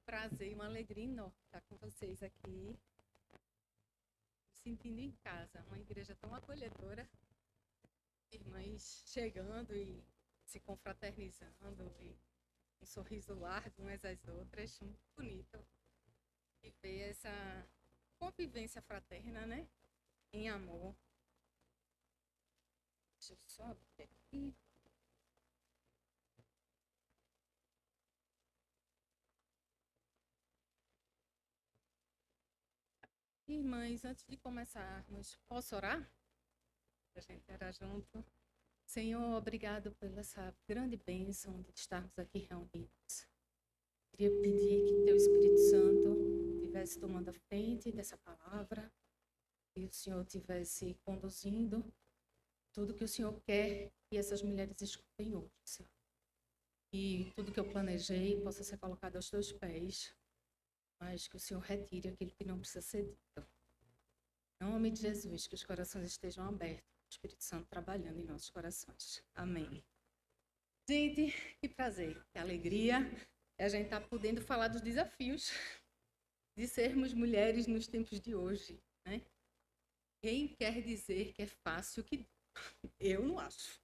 prazer e uma alegria enorme estar com vocês aqui, me sentindo em casa. Uma igreja tão acolhedora, irmãs chegando e se confraternizando, e um sorriso largo umas às outras, muito bonito. E ver essa convivência fraterna, né? Em amor. Deixa eu só abrir aqui. Irmãs, antes de começarmos, posso orar? Para a gente orar junto. Senhor, obrigado pela essa grande bênção de estarmos aqui reunidos. Queria pedir que Teu Espírito Santo estivesse tomando a frente dessa palavra, que o Senhor estivesse conduzindo tudo que o Senhor quer que essas mulheres escutem hoje, Senhor. E tudo que eu planejei possa ser colocado aos Teus pés, mas que o Senhor retire aquilo que não precisa ser dito. Em nome de Jesus, que os corações estejam abertos, o Espírito Santo trabalhando em nossos corações. Amém. Gente, que prazer, que alegria a gente estar podendo falar dos desafios de sermos mulheres nos tempos de hoje, né? Quem quer dizer que é fácil que eu não acho.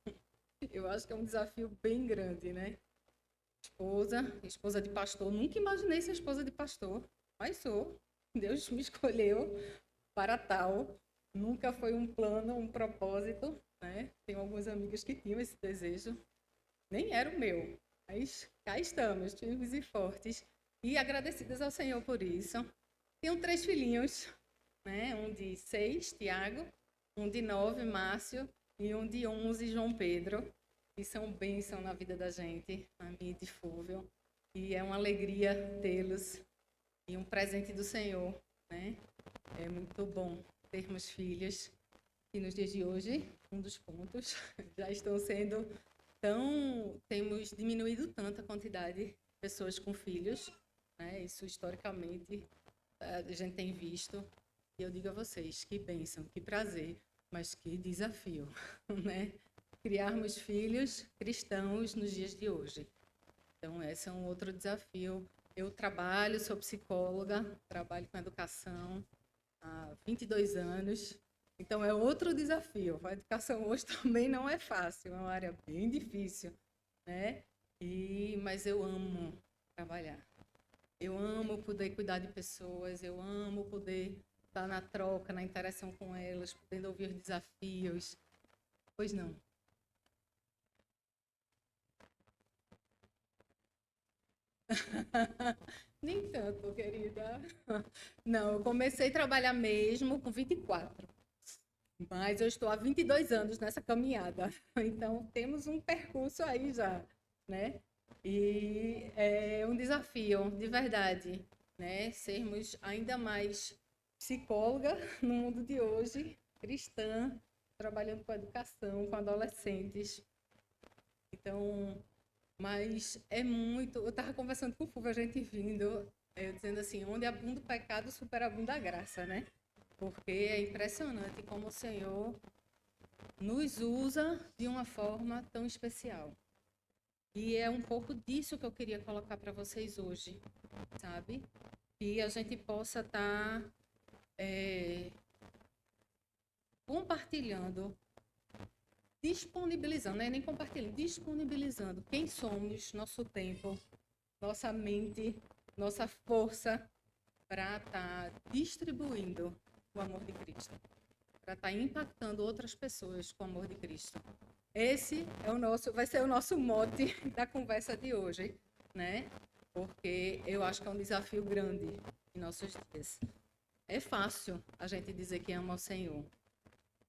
Eu acho que é um desafio bem grande, né? Esposa de pastor, nunca imaginei ser esposa de pastor, mas sou. Deus me escolheu para tal. Nunca foi um plano, um propósito, né? Tenho algumas amigas que tinham esse desejo. Nem era o meu, mas cá estamos, firmes e fortes. E agradecidas ao Senhor por isso. Tenho 3 filhinhos, né? Um de 6, Tiago, um de 9, Márcio, e um de 11, João Pedro. Que são bênção na vida da gente, a mim e de Fúvio. E é uma alegria tê-los e um presente do Senhor, né? É muito bom termos filhos. E nos dias de hoje, um dos pontos, já estão sendo temos diminuído tanto a quantidade de pessoas com filhos, né? Isso historicamente a gente tem visto. E eu digo a vocês, que bênção, que prazer, mas que desafio, né? Criarmos filhos cristãos nos dias de hoje. Então, esse é um outro desafio. Eu sou psicóloga, trabalho com educação há 22 anos. Então, é outro desafio. A educação hoje também não é fácil, é uma área bem difícil, né? Mas eu amo trabalhar. Eu amo poder cuidar de pessoas, eu amo poder estar na troca, na interação com elas, podendo ouvir os desafios. Pois não. Nem tanto, querida. Não, eu comecei a trabalhar mesmo com 24. Mas eu estou há 22 anos nessa caminhada. Então, temos um percurso aí já, né? E é um desafio, de verdade, né? Sermos ainda mais psicóloga no mundo de hoje, cristã, trabalhando com educação, com adolescentes. Então, mas é muito... Eu estava conversando com o Fulvio, a gente vindo, eu dizendo assim, onde abunda o pecado, superabunda a graça, né? Porque é impressionante como o Senhor nos usa de uma forma tão especial. E é um pouco disso que eu queria colocar para vocês hoje, sabe? Que a gente possa estar compartilhando, disponibilizando, não é nem compartilhando, disponibilizando quem somos, nosso tempo, nossa mente, nossa força para estar distribuindo o amor de Cristo, para estar impactando outras pessoas com o amor de Cristo. Esse vai ser o nosso mote da conversa de hoje, né? Porque eu acho que é um desafio grande em nossos dias. É fácil a gente dizer que ama o Senhor,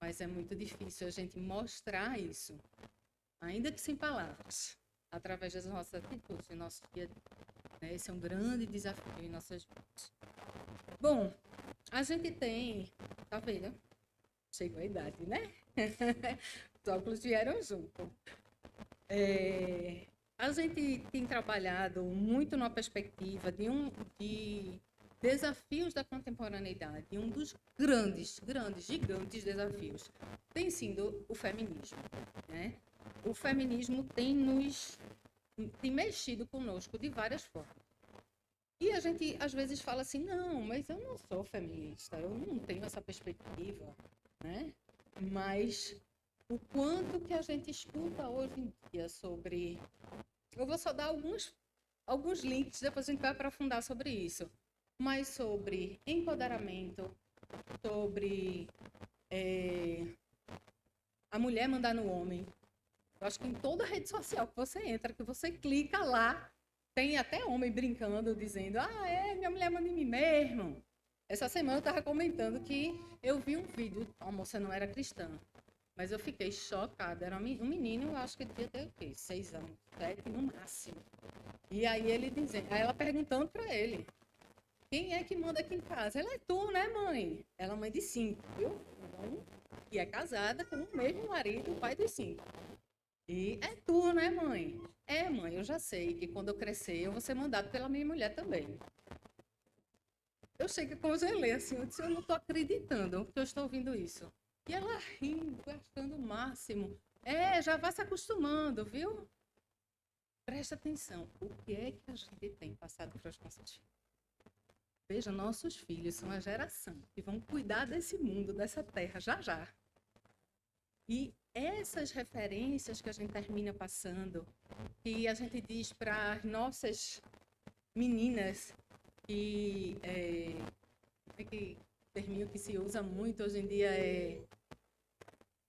mas é muito difícil a gente mostrar isso, ainda que sem palavras, através das nossas atitudes, em nosso dia a dia. Esse é um grande desafio em nossas vidas. Bom, a gente tem... Tá vendo? Chegou a idade, né? Os óculos vieram junto. A gente tem trabalhado muito na perspectiva de desafios da contemporaneidade. E um dos gigantes desafios tem sido o feminismo, né? O feminismo tem mexido conosco de várias formas. E gente, às vezes, fala assim, não, mas eu não sou feminista, eu não tenho essa perspectiva, né? Mas o quanto que a gente escuta hoje em dia sobre... Eu vou só dar alguns links, depois a gente vai aprofundar sobre isso. Mas sobre empoderamento, sobre a mulher mandar no homem. Eu acho que em toda rede social que você entra, que você clica lá, tem até homem brincando, dizendo, minha mulher manda em mim mesmo. Essa semana eu estava comentando que eu vi um vídeo, a moça não era cristã, mas eu fiquei chocada. Era um menino, eu acho que ele devia ter o quê? 6 anos, 7 no máximo. E aí ele dizendo, aí ela perguntando para ele, quem é que manda aqui em casa? Ela é tu, né, mãe? Ela é mãe de 5, viu? E é casada com o mesmo marido, o pai dos 5. E é tu, né, mãe? É, mãe, eu já sei que quando eu crescer eu vou ser mandado pela minha mulher também. Eu sei que congelei assim, eu disse, eu não tô acreditando que eu estou ouvindo isso. E ela rindo, achando o máximo. Já vai se acostumando, viu? Presta atenção, o que é que a gente tem passado para os nossos filhos? Veja, nossos filhos são a geração que vão cuidar desse mundo, dessa terra, já já. E essas referências que a gente termina passando, que a gente diz para as nossas meninas, que termino que se usa muito hoje em dia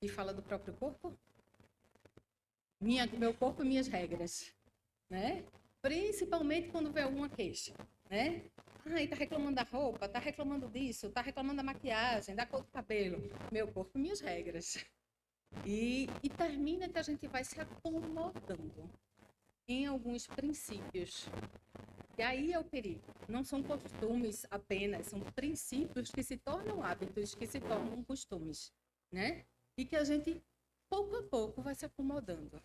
que fala do próprio corpo? Meu corpo e minhas regras, né? Principalmente quando vê alguma queixa, né? Tá reclamando da roupa, tá reclamando disso, tá reclamando da maquiagem, da cor do cabelo. Meu corpo e minhas regras. E termina que a gente vai se acomodando em alguns princípios. E aí é o perigo. Não são costumes apenas, são princípios que se tornam hábitos, que se tornam costumes, né? E que a gente, pouco a pouco, vai se acomodando.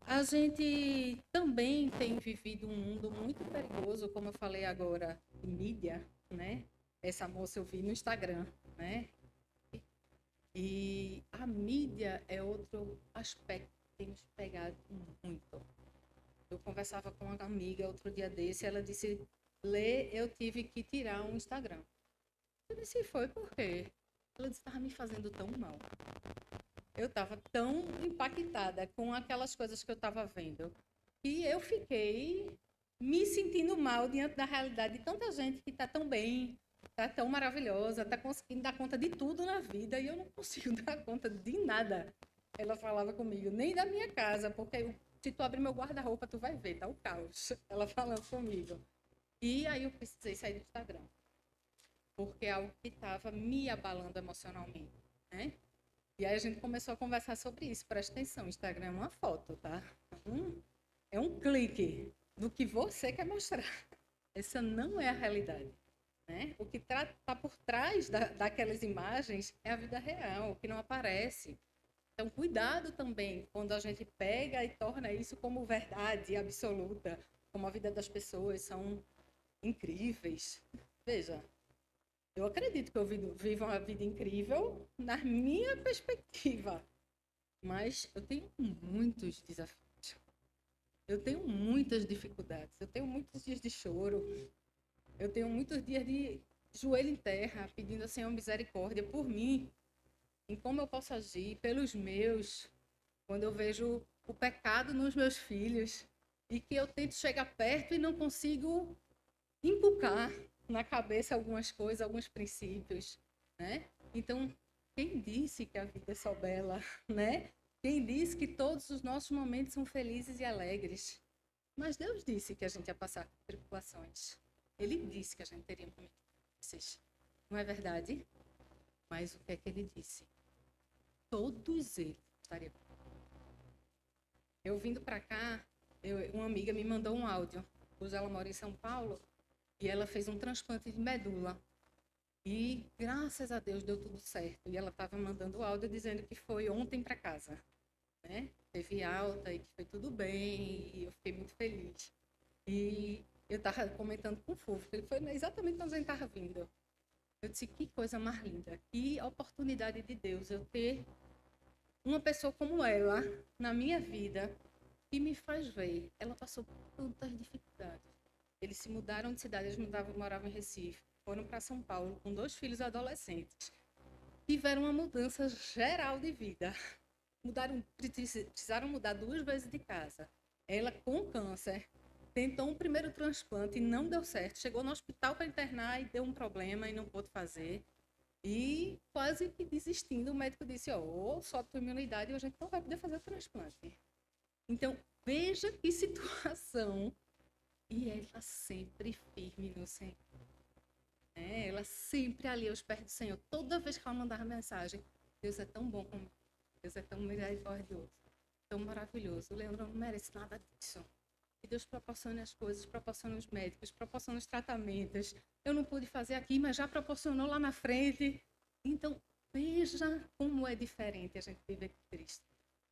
A gente também tem vivido um mundo muito perigoso, como eu falei agora, de mídia, né? Essa moça eu vi no Instagram, né? E a mídia é outro aspecto que tem nos pegado muito. Eu conversava com uma amiga outro dia desse, ela disse, Lê, eu tive que tirar um Instagram. Eu disse, foi por quê? Ela disse, estava me fazendo tão mal. Eu estava tão impactada com aquelas coisas que eu estava vendo, que eu fiquei me sentindo mal diante da realidade de tanta gente que está tão bem, está tão maravilhosa, está conseguindo dar conta de tudo na vida, e eu não consigo dar conta de nada. Ela falava comigo, nem da minha casa, porque se tu abrir meu guarda-roupa, tu vai ver, tá o caos. Ela falando comigo. E aí eu precisei sair do Instagram, porque é algo que estava me abalando emocionalmente, né? E aí a gente começou a conversar sobre isso. Presta atenção, o Instagram é uma foto, tá? É um clique do que você quer mostrar. Essa não é a realidade, né? O que está por trás daquelas imagens é a vida real, o que não aparece. Então, cuidado também quando a gente pega e torna isso como verdade absoluta, como a vida das pessoas são incríveis. Veja, eu acredito que eu vivo uma vida incrível na minha perspectiva, mas eu tenho muitos desafios. Eu tenho muitas dificuldades. Eu tenho muitos dias de choro. Eu tenho muitos dias de joelho em terra, pedindo ao Senhor misericórdia por mim, em como eu posso agir, pelos meus, quando eu vejo o pecado nos meus filhos e que eu tento chegar perto e não consigo inculcar na cabeça algumas coisas, alguns princípios, né? Então, quem disse que a vida é só bela, né? Quem disse que todos os nossos momentos são felizes e alegres? Mas Deus disse que a gente ia passar por tribulações. Ele disse que a gente teria momentos difíceis. Não é verdade? Mas o que é que ele disse? Todos eles estariam. Eu vindo para cá, uma amiga me mandou um áudio. Hoje ela mora em São Paulo e ela fez um transplante de medula. E graças a Deus deu tudo certo. E ela estava mandando áudio dizendo que foi ontem para casa, né? Teve alta e que foi tudo bem. E eu fiquei muito feliz. E eu estava comentando com o Fufo, ele foi exatamente quando a gente estava vindo. Eu disse, que coisa mais linda, que oportunidade de Deus eu ter uma pessoa como ela na minha vida que me faz ver. Ela passou por tantas dificuldades. Eles se mudaram de cidade, eles moravam em Recife, foram para São Paulo com 2 filhos adolescentes. Tiveram uma mudança geral de vida. Precisaram mudar 2 vezes de casa. Ela com câncer, tentou um primeiro transplante e não deu certo. Chegou no hospital para internar e deu um problema e não pôde fazer. E quase que desistindo, o médico disse, ó, sobe tua imunidade e a gente não vai poder fazer o transplante. Então, veja que situação. E ela sempre firme no Senhor. Ela sempre ali aos pés do Senhor. Toda vez que ela mandava mensagem, Deus é tão bom comigo. Deus é tão misericordioso, tão maravilhoso. O Leandro não merece nada disso. Que Deus proporcione as coisas, proporcione os médicos, proporcione os tratamentos. Eu não pude fazer aqui, mas já proporcionou lá na frente. Então, veja como é diferente a gente viver com Cristo.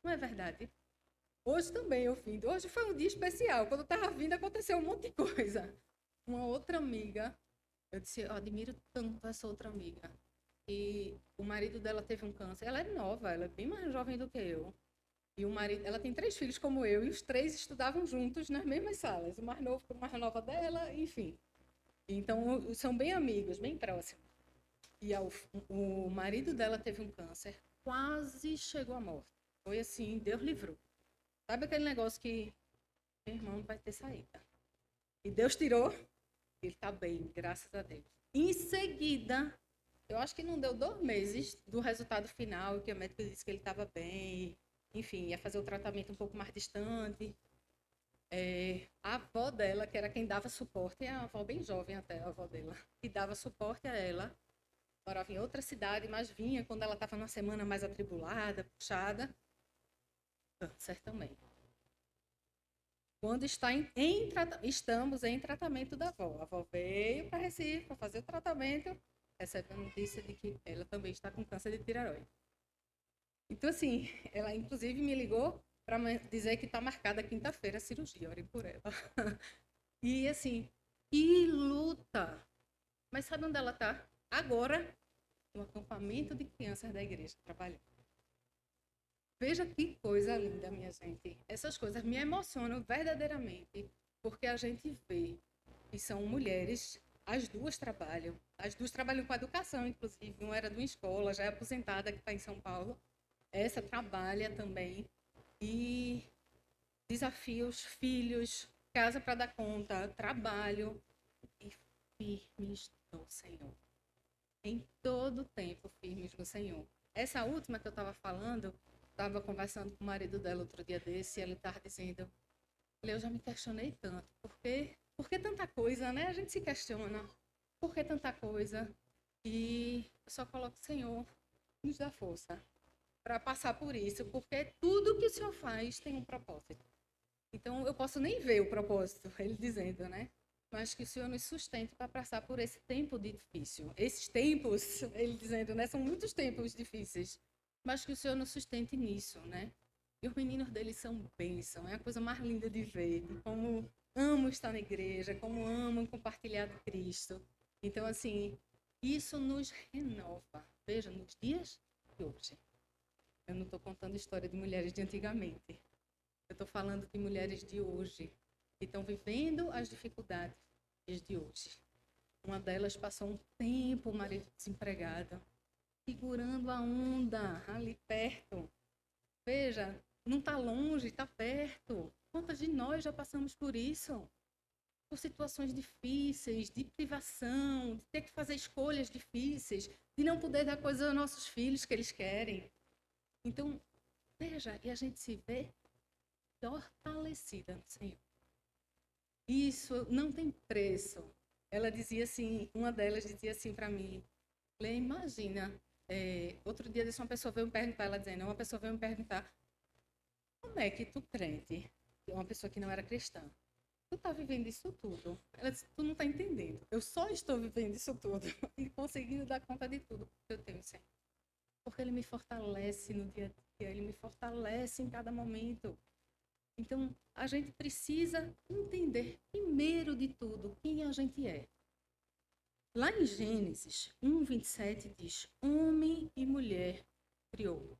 Não é verdade? Hoje também eu vim. Hoje foi um dia especial. Quando eu estava vindo, aconteceu um monte de coisa. Uma outra amiga, eu disse, eu admiro tanto essa outra amiga. E o marido dela teve um câncer. Ela é nova, ela é bem mais jovem do que eu. E o marido, ela tem 3 filhos como eu, e os 3 estudavam juntos nas mesmas salas. O mais novo com a mais nova dela, enfim. Então, são bem amigos, bem próximos. E o marido dela teve um câncer, quase chegou à morte. Foi assim, Deus livrou. Sabe aquele negócio que, meu irmão, não vai ter saída. E Deus tirou, ele está bem, graças a Deus. Em seguida, eu acho que não deu 2 meses do resultado final, que o médico disse que ele estava bem, enfim, ia fazer o tratamento um pouco mais distante. A avó dela, que era quem dava suporte, é a avó bem jovem até, a avó dela, que dava suporte a ela, morava em outra cidade, mas vinha quando ela estava numa semana mais atribulada, puxada, câncer também. Quando estamos em tratamento da avó. A avó veio para Recife para fazer o tratamento, recebe a notícia de que ela também está com câncer de tireoide. Então, assim, ela inclusive me ligou para dizer que está marcada quinta-feira a cirurgia, orem por ela. E, assim, que luta! Mas sabe onde ela está? Agora, no acampamento de crianças da igreja, trabalhando. Veja que coisa linda, minha gente. Essas coisas me emocionam verdadeiramente, porque a gente vê que são mulheres, as duas trabalham com educação, inclusive, uma era de uma escola, já é aposentada, que está em São Paulo, essa trabalha também, e desafios, filhos, casa para dar conta, trabalho, e firmes no Senhor. Em todo tempo, firmes no Senhor. Essa última que eu estava falando, estava conversando com o marido dela outro dia desse, e ele estava dizendo, eu já me questionei tanto, por que tanta coisa, né? A gente se questiona, por que tanta coisa? E eu só coloco, Senhor, nos dá força para passar por isso, porque tudo que o Senhor faz tem um propósito. Então, eu posso nem ver o propósito, ele dizendo, né? Mas que o Senhor nos sustente para passar por esse tempo difícil. Esses tempos, ele dizendo, né? São muitos tempos difíceis, mas que o Senhor nos sustente nisso, né? E os meninos deles são bênção, é a coisa mais linda de ver, de como amam estar na igreja, como amam compartilhar de Cristo. Então, assim, isso nos renova. Veja, nos dias de hoje. Eu não estou contando história de mulheres de antigamente. Eu estou falando de mulheres de hoje, que estão vivendo as dificuldades de hoje. Uma delas passou um tempo, o marido desempregado, segurando a onda ali perto. Veja, não está longe, está perto. Quantas de nós já passamos por isso? Por situações difíceis, de privação, de ter que fazer escolhas difíceis, de não poder dar coisas aos nossos filhos que eles querem. Então, veja, e a gente se vê fortalecida no Senhor. Isso não tem preço. Ela dizia assim, uma delas dizia assim para mim, Lê, imagina, outro dia uma pessoa veio me perguntar, ela dizendo, uma pessoa veio me perguntar, como é que tu crente, uma pessoa que não era cristã, tu tá vivendo isso tudo? Ela disse, tu não tá entendendo, eu só estou vivendo isso tudo e conseguindo dar conta de tudo que eu tenho, Senhor. Porque Ele me fortalece no dia a dia, Ele me fortalece em cada momento. Então, a gente precisa entender, primeiro de tudo, quem a gente é. Lá em Gênesis 1:27 diz, homem e mulher criou.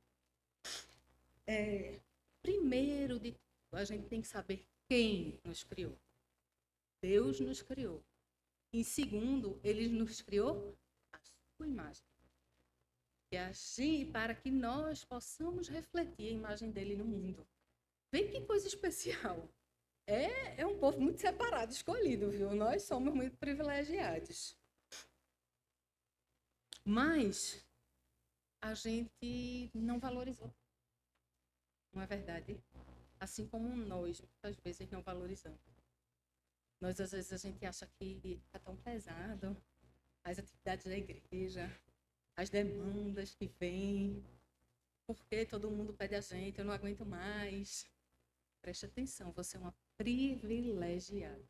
Primeiro de tudo, a gente tem que saber quem nos criou. Deus nos criou. Em segundo, ele nos criou à sua imagem. E assim, para que nós possamos refletir a imagem dele no mundo. Vê que coisa especial. É um povo muito separado, escolhido, viu? Nós somos muito privilegiados. Mas a gente não valorizou. Não é verdade? Assim como nós, muitas vezes, não valorizamos. Nós, às vezes, a gente acha que está tão pesado as atividades da igreja, as demandas que vêm, porque todo mundo pede a gente, eu não aguento mais. Preste atenção, você é uma privilegiada,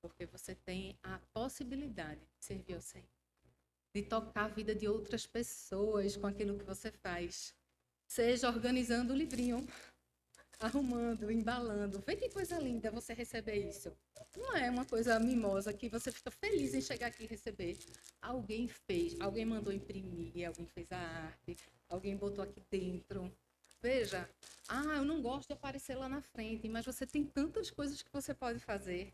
porque você tem a possibilidade de servir ao Senhor, de tocar a vida de outras pessoas com aquilo que você faz, seja organizando o livrinho, arrumando, embalando. Vê que coisa linda você receber isso. Não é uma coisa mimosa que você fica feliz em chegar aqui e receber. Alguém fez, alguém mandou imprimir, alguém fez a arte, alguém botou aqui dentro. Veja, eu não gosto de aparecer lá na frente, mas você tem tantas coisas que você pode fazer.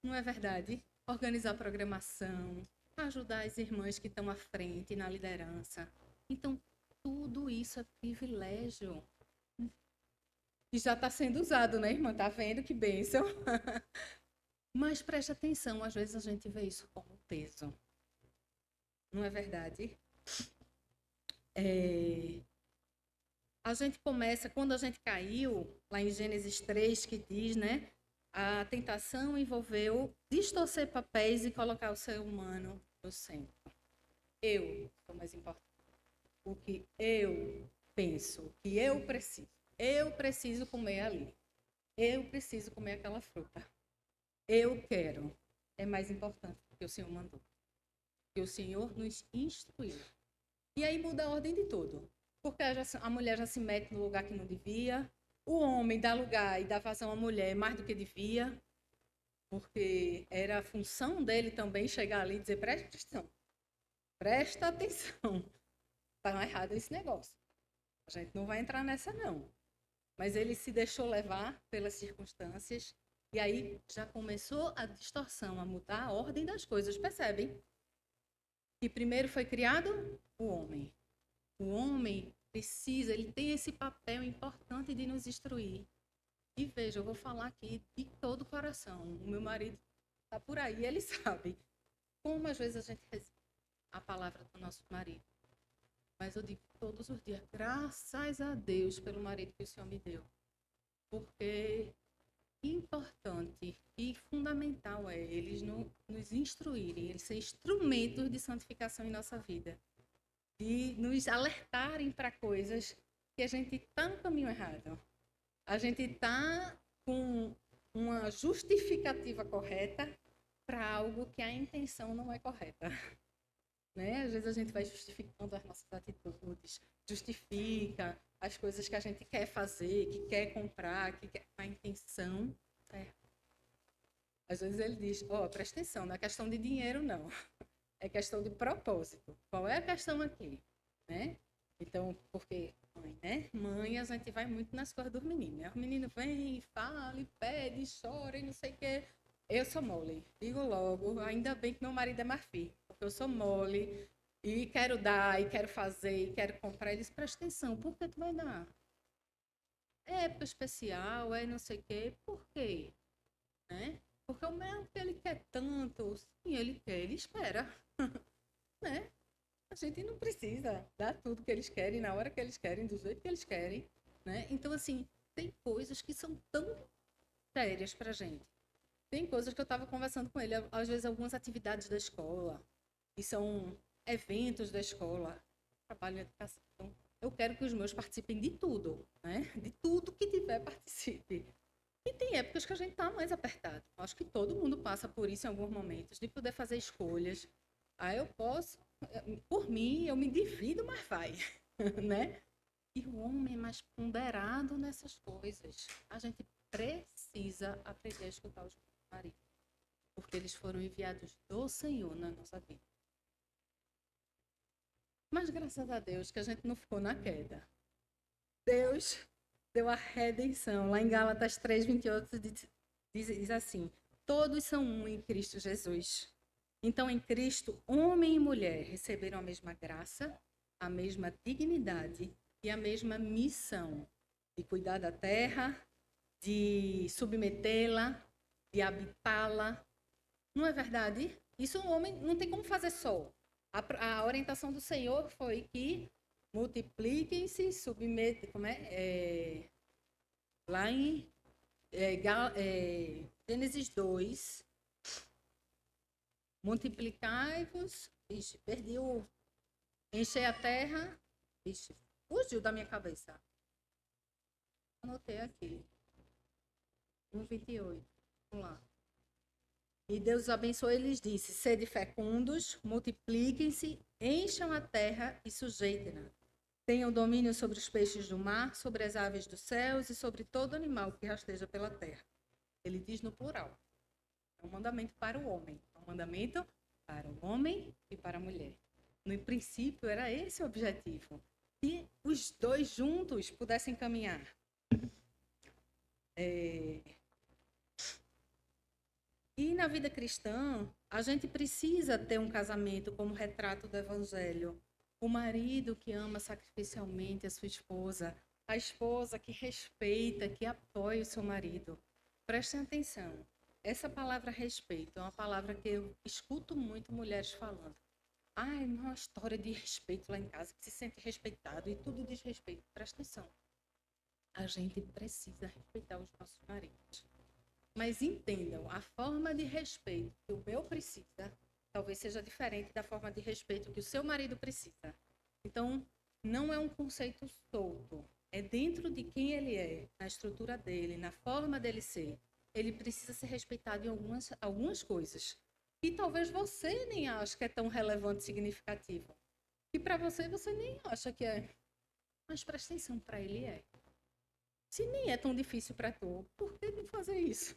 Não é verdade? Organizar a programação, ajudar as irmãs que estão à frente na liderança. Então, tudo isso é privilégio. E já está sendo usado, né, irmã? Tá vendo que bênção? Mas preste atenção, às vezes a gente vê isso como peso. Não é verdade? A gente começa, quando a gente caiu, lá em Gênesis 3, que diz, né? A tentação envolveu distorcer papéis e colocar o ser humano no centro. Eu sou mais importante. O que eu penso, o que eu preciso. Eu preciso comer ali. Eu preciso comer aquela fruta. Eu quero. É mais importante do que o Senhor mandou. Que o Senhor nos instruiu. E aí muda a ordem de tudo. Porque a mulher já se mete no lugar que não devia. O homem dá lugar e dá vazão à mulher mais do que devia. Porque era a função dele também chegar ali e dizer, presta atenção. Presta atenção. Está errado esse negócio. A gente não vai entrar nessa, não. Mas ele se deixou levar pelas circunstâncias. E aí já começou a distorção, a mudar a ordem das coisas. Percebem? E primeiro foi criado o homem. O homem precisa, ele tem esse papel importante de nos instruir. E veja, eu vou falar aqui de todo o coração. O meu marido está por aí, ele sabe como às vezes a gente recebe a palavra do nosso marido. Mas eu digo todos os dias, graças a Deus pelo marido que o Senhor me deu. Porque importante e fundamental é eles nos instruírem, eles serem instrumentos de santificação em nossa vida. De nos alertarem para coisas que a gente está no caminho errado. A gente está com uma justificativa correta para algo que a intenção não é correta. Né? Às vezes a gente vai justificando as nossas atitudes, justifica as coisas que a gente quer fazer, que quer comprar, que quer... A intenção é. Às vezes ele diz, presta atenção, não é questão de dinheiro, não. É questão de propósito. Qual é a questão aqui? Né? Então, porque mãe, né? Mãe, a gente vai muito nas coisas dos meninos. Né? Os meninos vêm, falam, pedem, choram e não sei o quê. Eu sou mole. Digo logo, ainda bem que meu marido é marfim. Porque eu sou mole e quero dar, e quero fazer, e quero comprar. Ele diz, presta atenção, por que tu vai dar? É época especial, é não sei o quê. Por quê? Né? Porque o mesmo que ele quer tanto, sim, ele quer, ele espera. Né? A gente não precisa dar tudo que eles querem, na hora que eles querem, do jeito que eles querem, né? Então, assim, tem coisas que são tão sérias pra gente. Tem coisas que eu estava conversando com ele, às vezes algumas atividades da escola, que são eventos da escola, trabalho em educação. Então, eu quero que os meus participem de tudo, né? De tudo que tiver, participe. E tem épocas que a gente está mais apertado. Acho que todo mundo passa por isso em alguns momentos, de poder fazer escolhas. Aí eu posso, por mim, eu me divido, mas vai, né? E o homem é mais ponderado nessas coisas. A gente precisa aprender a escutar os maridos, porque eles foram enviados do Senhor na nossa vida. Mas graças a Deus que a gente não ficou na queda. Deus deu a redenção. Lá em Gálatas 3:28 diz assim: todos são um em Cristo Jesus. Então, em Cristo, homem e mulher receberam a mesma graça, a mesma dignidade e a mesma missão de cuidar da terra, de submetê-la, de habitá-la. Não é verdade? Isso o homem não tem como fazer só. A orientação do Senhor foi que multipliquem-se, submetem, lá em Gênesis 2, multiplicai-vos, perdi o encher a terra, fugiu da minha cabeça. Anotei aqui. 1:28. Vamos lá. E Deus os abençoou e lhes disse: sede fecundos, multipliquem-se, encham a terra e sujeitem-na. Tenham domínio sobre os peixes do mar, sobre as aves dos céus e sobre todo animal que rasteja pela terra. Ele diz no plural. É um mandamento para o homem. É um mandamento para o homem e para a mulher. No princípio, era esse o objetivo. Que os dois juntos pudessem caminhar. E na vida cristã, a gente precisa ter um casamento como retrato do Evangelho. O marido que ama sacrificialmente a sua esposa, a esposa que respeita, que apoia o seu marido. Prestem atenção, essa palavra respeito é uma palavra que eu escuto muito mulheres falando. Ai, não é uma história de respeito lá em casa, que se sente respeitado e tudo diz respeito. Presta atenção, a gente precisa respeitar os nossos maridos. Mas entendam, a forma de respeito que o meu precisa, talvez seja diferente da forma de respeito que o seu marido precisa. Então, não é um conceito solto. É dentro de quem ele é, na estrutura dele, na forma dele ser. Ele precisa ser respeitado em algumas coisas. E talvez você nem ache que é tão relevante e significativo. E para você nem acha que é. Mas presta atenção, para ele é. Se nem é tão difícil para tu, por que não fazer isso?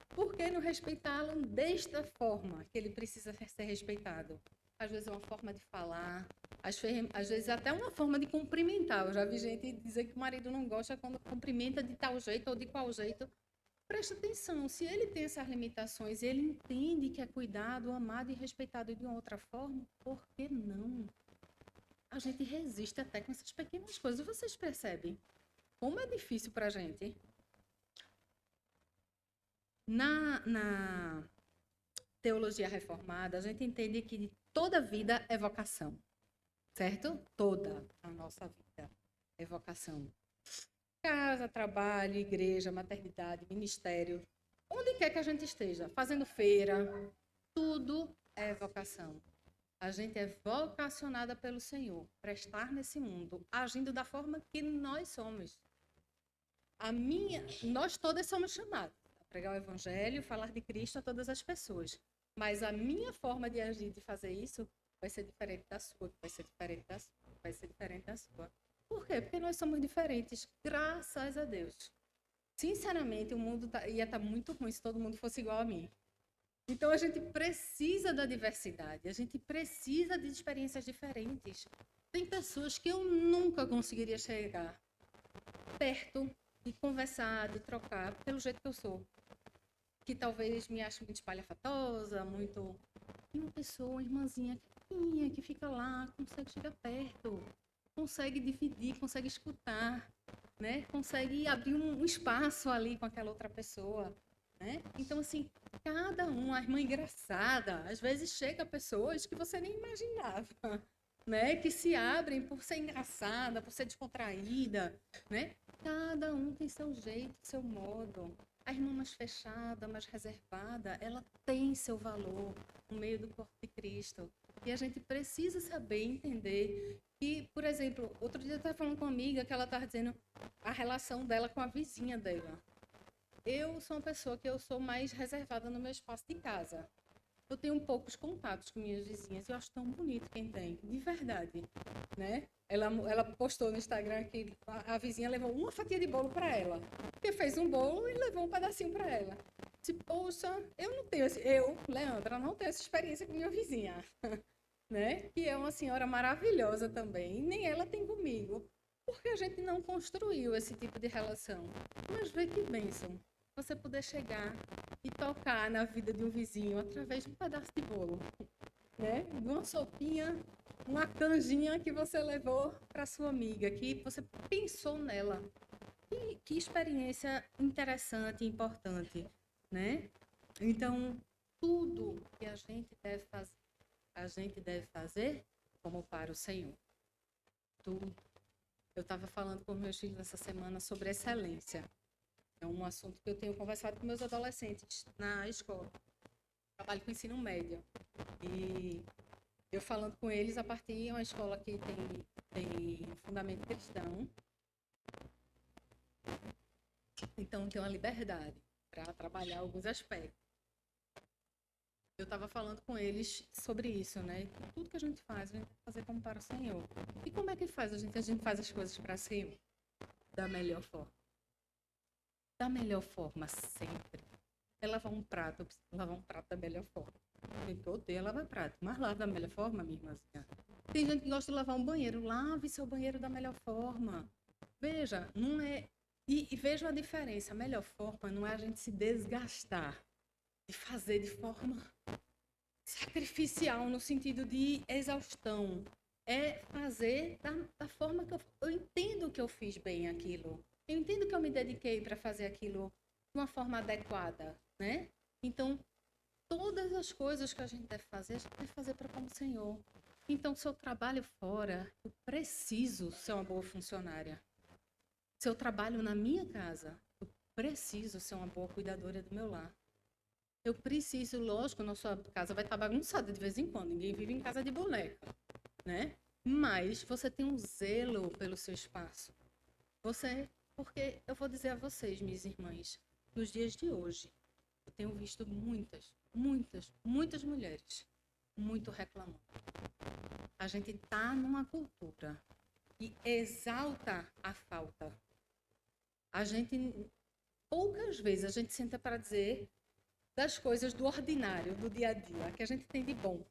Por que não respeitá-lo desta forma que ele precisa ser respeitado? Às vezes é uma forma de falar, às vezes até uma forma de cumprimentar. Eu já vi gente dizer que o marido não gosta quando cumprimenta de tal jeito ou de qual jeito. Presta atenção, se ele tem essas limitações e ele entende que é cuidado, amado e respeitado de uma outra forma, por que não? A gente resiste até com essas pequenas coisas. Vocês percebem como é difícil para a gente? Na teologia reformada, a gente entende que toda vida é vocação, certo? Toda a nossa vida é vocação. Casa, trabalho, igreja, maternidade, ministério, onde quer que a gente esteja, fazendo feira, tudo é vocação. A gente é vocacionada pelo Senhor para estar nesse mundo, agindo da forma que nós somos. Nós todas somos chamados a pregar o Evangelho, falar de Cristo a todas as pessoas. Mas a minha forma de agir, de fazer isso, vai ser diferente da sua, vai ser diferente da sua, vai ser diferente da sua. Por quê? Porque nós somos diferentes, graças a Deus. Sinceramente, o mundo ia estar muito ruim se todo mundo fosse igual a mim. Então, a gente precisa da diversidade, a gente precisa de experiências diferentes. Tem pessoas que eu nunca conseguiria chegar perto de conversar, de trocar, pelo jeito que eu sou. Que talvez me ache muito espalhafatosa, muito... E uma pessoa, uma irmãzinha que fica lá, consegue chegar perto, consegue dividir, consegue escutar, né? Consegue abrir um espaço ali com aquela outra pessoa, né? Então, assim, cada um, a irmã engraçada, às vezes chega pessoas que você nem imaginava, né? Que se abrem por ser engraçada, por ser descontraída, né? Cada um tem seu jeito, seu modo. A irmã mais fechada, mais reservada, ela tem seu valor no meio do corpo de Cristo. E a gente precisa saber entender que, por exemplo, outro dia eu estava falando com uma amiga que ela estava dizendo a relação dela com a vizinha dela. Eu sou uma pessoa que eu sou mais reservada no meu espaço de casa. Eu tenho poucos contatos com minhas vizinhas. Eu acho tão bonito quem tem, de verdade, né? Ela postou no Instagram que a vizinha levou uma fatia de bolo para ela. Porque fez um bolo e levou um pedacinho para ela. Disse, poxa, Leandra, não tenho essa experiência com minha vizinha, né? Que é uma senhora maravilhosa também. E nem ela tem comigo. Porque a gente não construiu esse tipo de relação. Mas vê que bênção. você poder chegar e tocar na vida de um vizinho através de um pedaço de bolo, né? De uma sopinha, uma canjinha que você levou para sua amiga, que você pensou nela. Que experiência interessante e importante, né? Então, tudo que a gente deve fazer como para o Senhor. Tudo. Eu estava falando com meus filhos essa semana sobre excelência. É um assunto que eu tenho conversado com meus adolescentes na escola. Trabalho com ensino médio. E eu falando com eles a partir de uma escola que tem fundamento cristão. Então, tem uma liberdade para trabalhar alguns aspectos. Eu estava falando com eles sobre isso, né? Tudo que a gente faz tem que fazer como para o Senhor. E como é que faz? A gente faz as coisas para o Senhor da melhor forma. Da melhor forma, sempre. É lavar um prato, eu preciso lavar um prato da melhor forma. Tem que odeia lavar prato, mas lava da melhor forma, minha irmãzinha. Tem gente que gosta de lavar um banheiro, lave seu banheiro da melhor forma. Veja, não é... E veja a diferença, a melhor forma não é a gente se desgastar, de fazer de forma sacrificial, no sentido de exaustão. É fazer da forma que eu entendo que eu fiz bem aquilo. Eu entendo que eu me dediquei para fazer aquilo de uma forma adequada, né? Então, todas as coisas que a gente deve fazer para como Senhor. Então, se eu trabalho fora, eu preciso ser uma boa funcionária. Se eu trabalho na minha casa, eu preciso ser uma boa cuidadora do meu lar. Eu preciso, lógico, nossa casa vai estar bagunçada de vez em quando, ninguém vive em casa de boneca, né? Mas você tem um zelo pelo seu espaço. Porque eu vou dizer a vocês, minhas irmãs, nos dias de hoje, eu tenho visto muitas mulheres muito reclamando. A gente está numa cultura que exalta a falta. Poucas vezes a gente senta para dizer das coisas do ordinário, do dia a dia, que a gente tem de bom.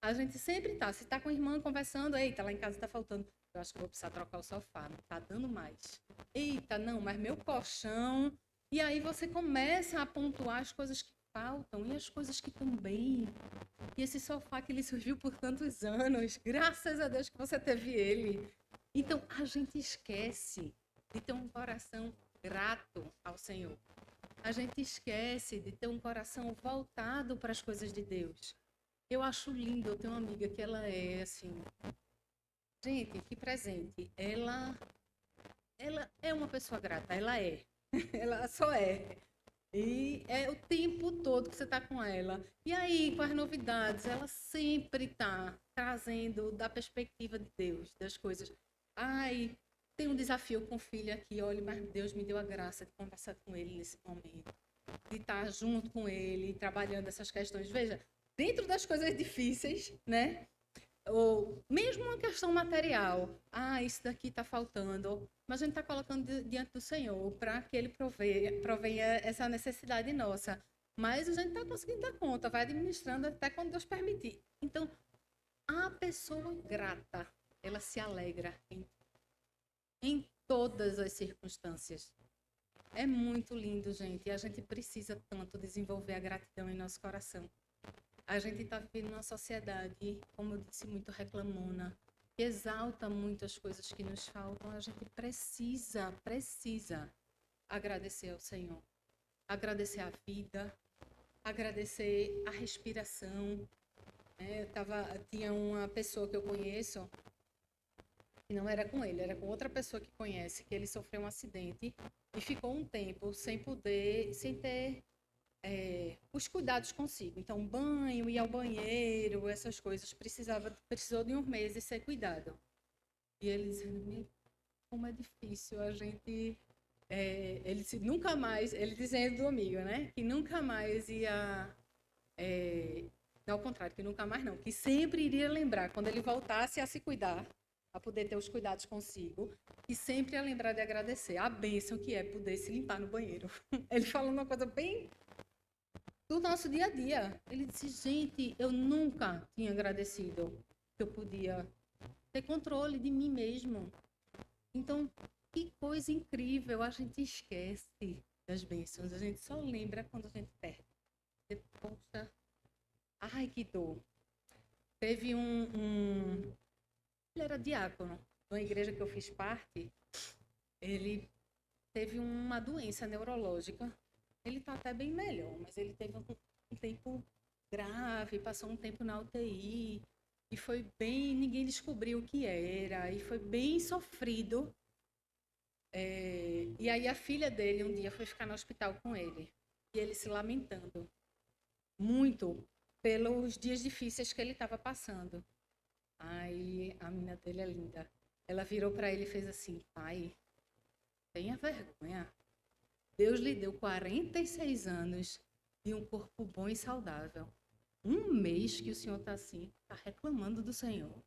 A gente sempre tá, se tá com a irmã conversando, eita, lá em casa tá faltando, eu acho que eu vou precisar trocar o sofá, não tá dando mais. Eita, não, mas meu colchão... E aí você começa a pontuar as coisas que faltam e as coisas que estão bem. E esse sofá que lhe surgiu por tantos anos, graças a Deus que você teve ele. Então, a gente esquece de ter um coração grato ao Senhor. A gente esquece de ter um coração voltado para as coisas de Deus. Eu acho lindo, eu tenho uma amiga que ela é assim... Gente, que presente. Ela é uma pessoa grata, ela é. Ela só é. E é o tempo todo que você está com ela. E aí, com as novidades, ela sempre está trazendo da perspectiva de Deus, das coisas. Ai, tem um desafio com o filho aqui, olha, mas Deus me deu a graça de conversar com ele nesse momento. De estar junto com ele, trabalhando essas questões. Veja, dentro das coisas difíceis, né? Ou mesmo uma questão material. Ah, isso daqui está faltando. Mas a gente está colocando diante do Senhor para que Ele provenha essa necessidade nossa. Mas a gente está conseguindo dar conta, vai administrando até quando Deus permitir. Então, a pessoa grata, ela se alegra em todas as circunstâncias. É muito lindo, gente. E a gente precisa tanto desenvolver a gratidão em nosso coração. A gente está vivendo uma sociedade, como eu disse, muito reclamona, que exalta muito as coisas que nos faltam. A gente precisa agradecer ao Senhor. Agradecer a vida, agradecer a respiração. Tinha uma pessoa que eu conheço, e não era com ele, era com outra pessoa que conhece, que ele sofreu um acidente e ficou um tempo sem ter os cuidados consigo. Então, banho, ir ao banheiro, essas coisas, precisou de uns meses ser cuidado. E ele dizendo, como é difícil a gente... ele disse, nunca mais, ele dizendo do amigo, né? Que nunca mais ia... ao contrário, que nunca mais não, que sempre iria lembrar, quando ele voltasse a se cuidar, a poder ter os cuidados consigo, e sempre ia lembrar de agradecer a bênção que é poder se limpar no banheiro. Ele falou uma coisa bem do nosso dia a dia. Ele disse, gente, eu nunca tinha agradecido que eu podia ter controle de mim mesmo. Então, que coisa incrível, a gente esquece das bênçãos. A gente só lembra quando a gente perde. Poxa, ai, que dor. Teve ele era diácono de uma igreja que eu fiz parte. Ele teve uma doença neurológica. Ele está até bem melhor, mas ele teve um tempo grave, passou um tempo na UTI e foi bem, ninguém descobriu o que era e foi bem sofrido. E aí a filha dele um dia foi ficar no hospital com ele e ele se lamentando muito pelos dias difíceis que ele estava passando. Aí a menina dele é linda. Ela virou para ele e fez assim: pai, tenha vergonha. Deus lhe deu 46 anos de um corpo bom e saudável. Um mês que o senhor está assim, está reclamando do Senhor.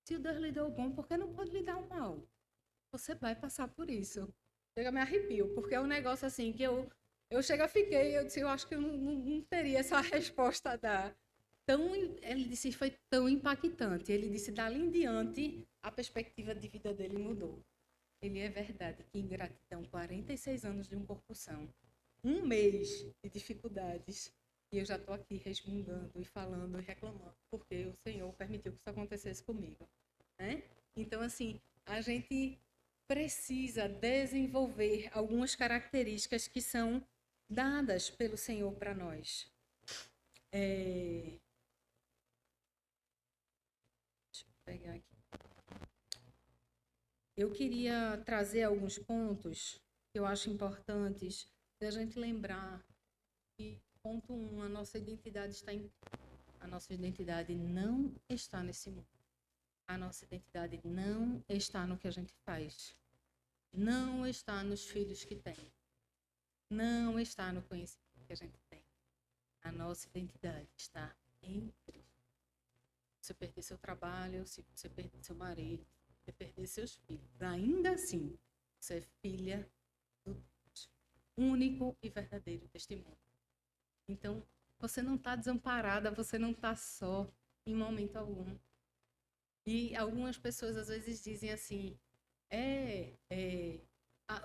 Se o Deus lhe deu o bom, por que não pode lhe dar o mal? Você vai passar por isso. Chega, me arrepio, porque é um negócio assim que eu fiquei, eu disse, eu acho que eu não teria essa resposta a dar. Ele disse, foi tão impactante. Ele disse, dali em diante, a perspectiva de vida dele mudou. Ele é verdade, que ingratidão, 46 anos de um corpo são. Um mês de dificuldades. E eu já estou aqui resmungando e falando e reclamando, porque o Senhor permitiu que isso acontecesse comigo. Né? Então, assim, a gente precisa desenvolver algumas características que são dadas pelo Senhor para nós. Deixa eu pegar aqui. Eu queria trazer alguns pontos que eu acho importantes da gente lembrar que, ponto 1, a nossa identidade não está nesse mundo. A nossa identidade não está no que a gente faz. Não está nos filhos que tem. Não está no conhecimento que a gente tem. A nossa identidade está em Cristo. Se você perder seu trabalho, se você perder seu marido, se você perder seus filhos, ainda assim, você é filha do Deus, único e verdadeiro testemunho. Então, você não está desamparada, você não está só em momento algum. E algumas pessoas às vezes dizem assim,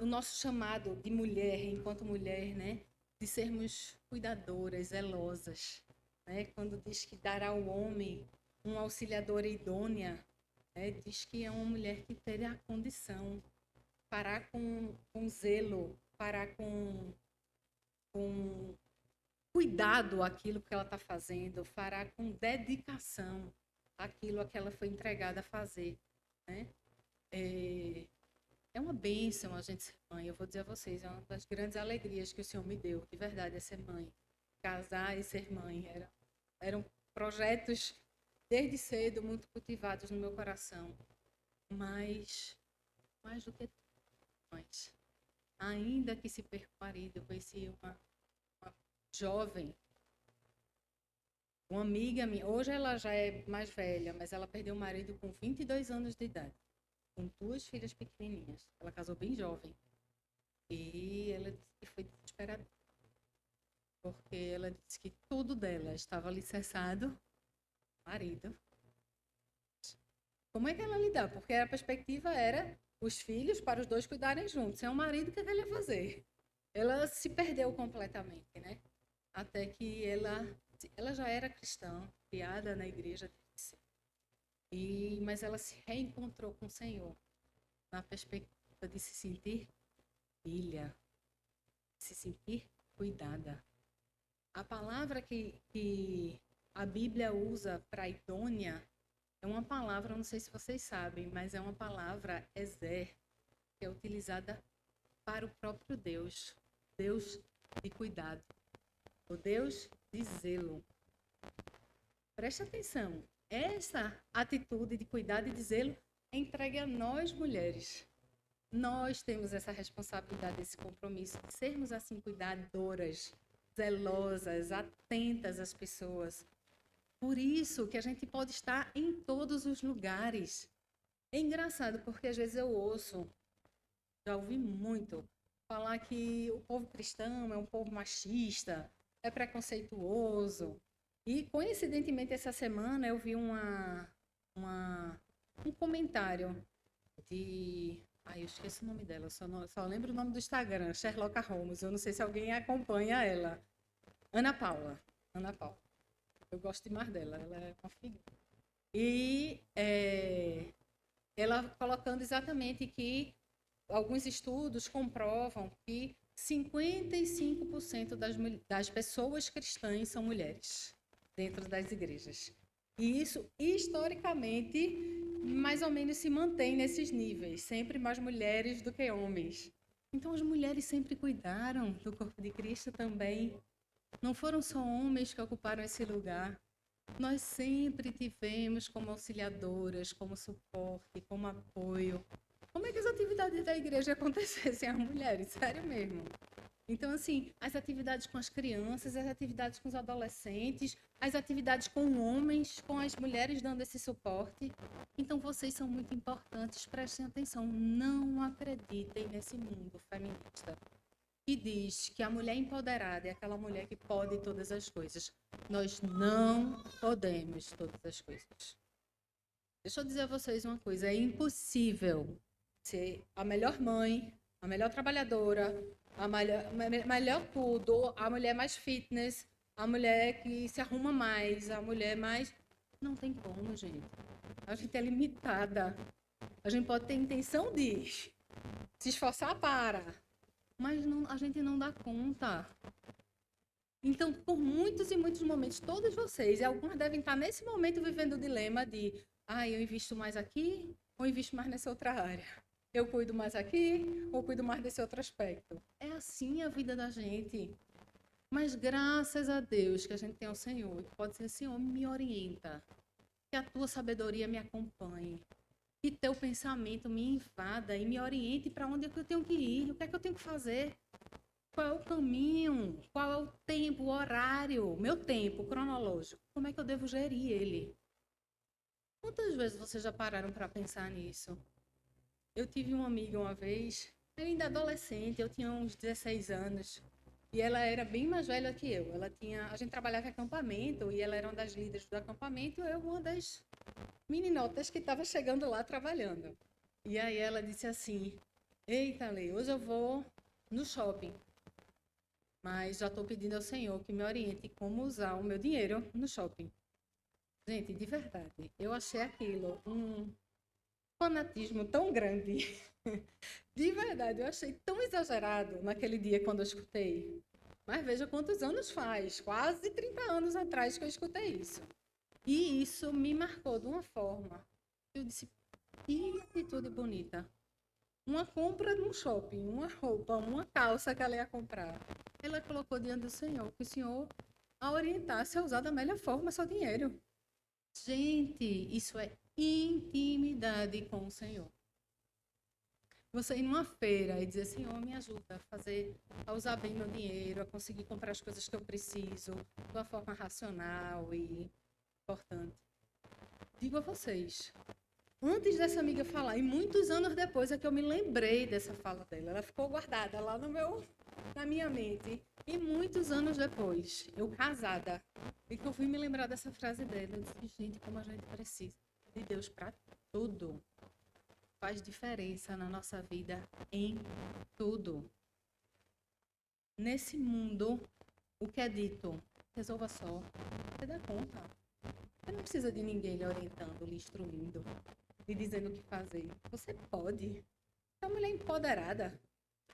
o nosso chamado de mulher, enquanto mulher, né, de sermos cuidadoras, zelosas, né, quando diz que dará ao homem uma auxiliadora idônea, né, diz que é uma mulher que terá a condição, parar com zelo, parar com cuidado aquilo que ela está fazendo, fará com dedicação aquilo a que ela foi entregada a fazer, né? É uma bênção a gente ser mãe, eu vou dizer a vocês, é uma das grandes alegrias que o Senhor me deu, de verdade, é ser mãe. Casar e ser mãe, eram projetos desde cedo muito cultivados no meu coração, mas mais do que mães. Ainda que se perca o marido, eu conheci uma jovem, uma amiga minha, hoje ela já é mais velha, mas ela perdeu o marido com 22 anos de idade, com 2 filhas pequenininhas. Ela casou bem jovem. E ela disse que foi desesperada, porque ela disse que tudo dela estava alicerçado, marido. Como é que ela lidar? Porque a perspectiva era os filhos para os dois cuidarem juntos. Sem o marido, o que ela ia fazer? Ela se perdeu completamente, né? Até que ela já era cristã, criada na igreja, mas ela se reencontrou com o Senhor na perspectiva de se sentir filha, de se sentir cuidada. A palavra que a Bíblia usa para idônea é uma palavra, não sei se vocês sabem, mas é uma palavra ezer, que é utilizada para o próprio Deus, Deus de cuidado, o Deus de zelo. Preste atenção, essa atitude de cuidado e de zelo é entregue a nós mulheres. Nós temos essa responsabilidade, esse compromisso de sermos assim cuidadoras, zelosas, atentas às pessoas. Por isso que a gente pode estar em todos os lugares. É engraçado porque às vezes eu ouço, já ouvi muito, falar que o povo cristão é um povo machista, é preconceituoso. E, coincidentemente, essa semana eu vi um comentário de Ai, eu esqueci o nome dela, eu só lembro o nome do Instagram, Sherlock Holmes. Eu não sei se alguém acompanha ela. Ana Paula. Ana Paula. Eu gosto demais dela, ela é uma figura. E ela colocando exatamente que alguns estudos comprovam que 55% das pessoas cristãs são mulheres dentro das igrejas. E isso, historicamente, mais ou menos se mantém nesses níveis, sempre mais mulheres do que homens. Então, as mulheres sempre cuidaram do corpo de Cristo também. Não foram só homens que ocuparam esse lugar. Nós sempre tivemos como auxiliadoras, como suporte, como apoio. Como é que as atividades da igreja acontecessem sem as mulheres? Sério mesmo. Então, assim, as atividades com as crianças, as atividades com os adolescentes, as atividades com homens, com as mulheres dando esse suporte. Então, vocês são muito importantes, prestem atenção. Não acreditem nesse mundo feminista que diz que a mulher empoderada é aquela mulher que pode todas as coisas. Nós não podemos todas as coisas. Deixa eu dizer a vocês uma coisa, é impossível ser a melhor mãe, a melhor trabalhadora, a melhor tudo, a mulher mais fitness, a mulher que se arruma mais, a mulher mais... Não tem como, gente. A gente é limitada. A gente pode ter intenção de se esforçar para, mas não, a gente não dá conta. Então, por muitos e muitos momentos, todos vocês, e alguns devem estar nesse momento vivendo o dilema de eu invisto mais aqui ou invisto mais nessa outra área? Eu cuido mais aqui ou cuido mais desse outro aspecto? É assim a vida da gente. Mas graças a Deus que a gente tem o Senhor, que pode ser, Senhor, me orienta, que a tua sabedoria me acompanhe, que teu pensamento me invada e me oriente para onde é que eu tenho que ir, o que é que eu tenho que fazer. Qual é o caminho? Qual é o tempo, o horário, meu tempo cronológico? Como é que eu devo gerir ele? Quantas vezes vocês já pararam para pensar nisso? Eu tive uma amiga uma vez, ainda adolescente, eu tinha uns 16 anos, e ela era bem mais velha que eu. A gente trabalhava em acampamento, e ela era uma das líderes do acampamento, e eu uma das meninotas que estava chegando lá trabalhando. E aí ela disse assim: eita, Lei, hoje eu vou no shopping, mas já estou pedindo ao Senhor que me oriente como usar o meu dinheiro no shopping. Gente, de verdade, eu achei aquilo um fanatismo tão grande. De verdade, eu achei tão exagerado naquele dia quando eu escutei. Mas veja quantos anos faz, quase 30 anos atrás que eu escutei isso. E isso me marcou de uma forma. Eu disse, que atitude bonita. Uma compra num shopping, uma roupa, uma calça que ela ia comprar. Ela colocou diante do Senhor, que o Senhor a orientasse a usar da melhor forma seu dinheiro. Gente, isso é intimidade com o Senhor. Você ir numa feira e dizer, Senhor, me ajuda a usar bem meu dinheiro, a conseguir comprar as coisas que eu preciso, de uma forma racional e importante. Digo a vocês, antes dessa amiga falar, e muitos anos depois é que eu me lembrei dessa fala dela. Ela ficou guardada lá na minha mente. E muitos anos depois, eu casada, e que eu fui me lembrar dessa frase dela. Eu disse, gente, como a gente precisa de Deus para tudo. Faz diferença na nossa vida em tudo. Nesse mundo, o que é dito, resolva só. Você dá conta. Você não precisa de ninguém lhe orientando, lhe instruindo, lhe dizendo o que fazer. Você pode. É uma mulher empoderada.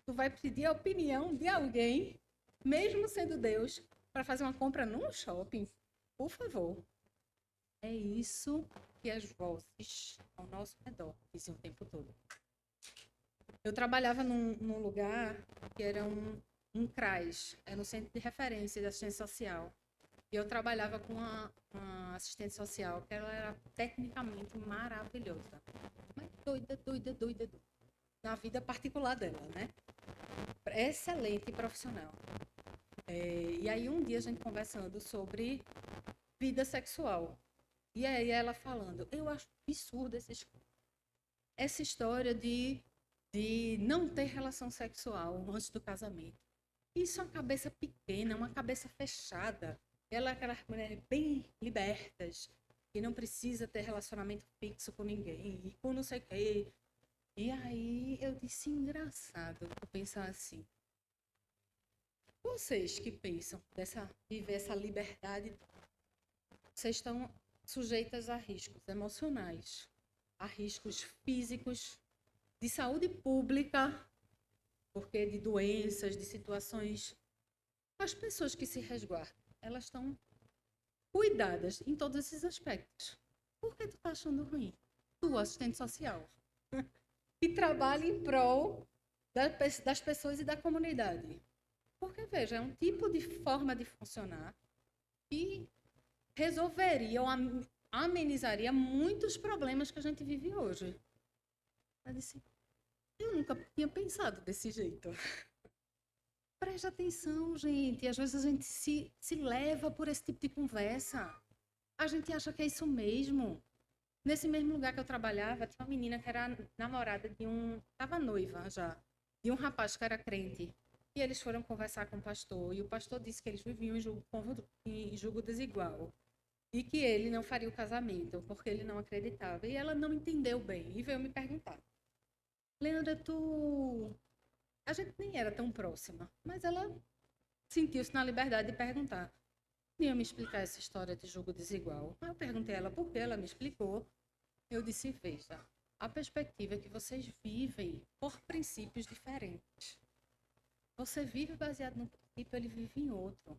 Tu vai pedir a opinião de alguém, mesmo sendo Deus, para fazer uma compra num shopping. Por favor. É isso que as vozes ao nosso redor diziam o tempo todo. Eu trabalhava num lugar que era um CRAS, era um centro de referência de assistência social. E eu trabalhava com uma assistente social que ela era tecnicamente maravilhosa. Mas doida. Na vida particular dela, né? Excelente profissional. E aí um dia a gente conversando sobre vida sexual. E aí ela falando, eu acho absurdo essa história de não ter relação sexual antes do casamento. Isso é uma cabeça pequena, uma cabeça fechada. Ela é aquelas mulheres bem libertas, que não precisa ter relacionamento fixo com ninguém, e com não sei o quê. E aí eu disse, engraçado, eu pensar assim, vocês que pensam viver essa liberdade, vocês estão sujeitas a riscos emocionais, a riscos físicos, de saúde pública, porque de doenças, de situações. As pessoas que se resguardam, elas estão cuidadas em todos esses aspectos. Por que tu tá achando ruim? Tu, assistente social, que trabalha em prol das pessoas e da comunidade. Porque, veja, é um tipo de forma de funcionar que resolveria ou amenizaria muitos problemas que a gente vive hoje. Eu disse, eu nunca tinha pensado desse jeito. Preste atenção, gente. Às vezes a gente se leva por esse tipo de conversa. A gente acha que é isso mesmo. Nesse mesmo lugar que eu trabalhava, tinha uma menina que era namorada de um... Estava noiva já. De um rapaz que era crente. E eles foram conversar com o pastor. E o pastor disse que eles viviam em julgo desigual. E que ele não faria o casamento, porque ele não acreditava. E ela não entendeu bem. E veio me perguntar. Leandra, a gente nem era tão próxima, mas ela sentiu-se na liberdade de perguntar. Ia me explicar essa história de julgo desigual. Aí eu perguntei a ela por quê, ela me explicou. Eu disse, veja, a perspectiva é que vocês vivem por princípios diferentes. Você vive baseado num princípio, ele vive em outro.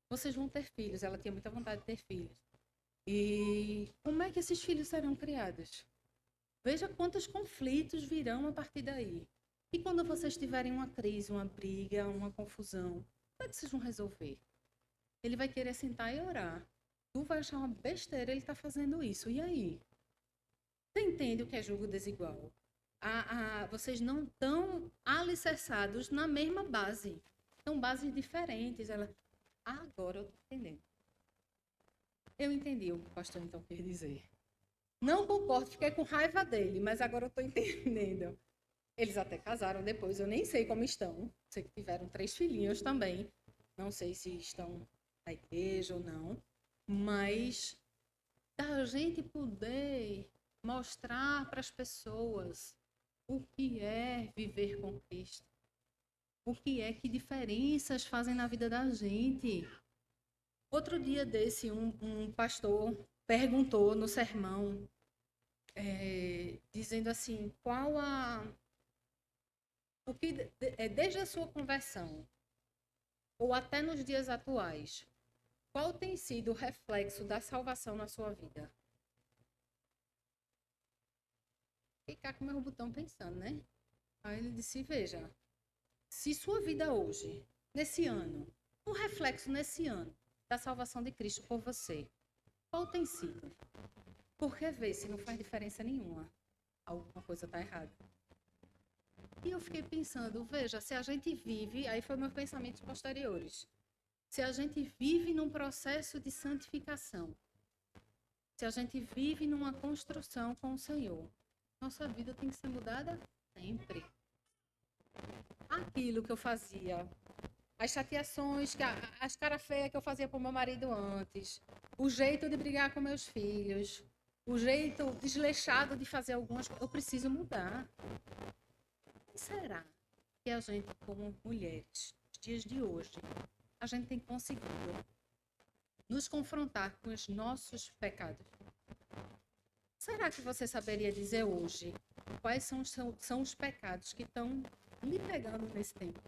Vocês vão ter filhos, ela tinha muita vontade de ter filhos. E como é que esses filhos serão criados? Veja quantos conflitos virão a partir daí. E quando vocês tiverem uma crise, uma briga, uma confusão, como é que vocês vão resolver? Ele vai querer sentar e orar. Tu vai achar uma besteira ele está fazendo isso. E aí? Você entende o que é julgo desigual? Vocês não estão alicerçados na mesma base. São bases diferentes. Agora eu estou entendendo. Eu entendi o que o pastor então quer dizer. Não concordo, fiquei com raiva dele, mas agora eu estou entendendo. Eles até casaram depois, eu nem sei como estão. Sei que tiveram 3 filhinhos também. Não sei se estão na igreja ou não. Mas da gente poder mostrar para as pessoas o que é viver com Cristo. O que é, que diferenças fazem na vida da gente. Outro dia desse, um pastor perguntou no sermão, dizendo assim, o que desde a sua conversão, ou até nos dias atuais, qual tem sido o reflexo da salvação na sua vida? Ficar com o meu botão pensando, né? Aí ele disse, veja, se sua vida hoje, nesse ano, um reflexo nesse ano da salvação de Cristo por você, qual tem sido? Porque vê se não faz diferença nenhuma. Alguma coisa está errada. E eu fiquei pensando, veja, se a gente vive, aí foi meus pensamentos posteriores, se a gente vive num processo de santificação, se a gente vive numa construção com o Senhor, nossa vida tem que ser mudada sempre. Aquilo que eu fazia, as chateações, as caras feias que eu fazia para o meu marido antes, o jeito de brigar com meus filhos, o jeito desleixado de fazer algumas coisas, eu preciso mudar. E será que a gente, como mulheres, nos dias de hoje, a gente tem conseguido nos confrontar com os nossos pecados? Será que você saberia dizer hoje quais são os pecados que estão lhe pegando nesse tempo?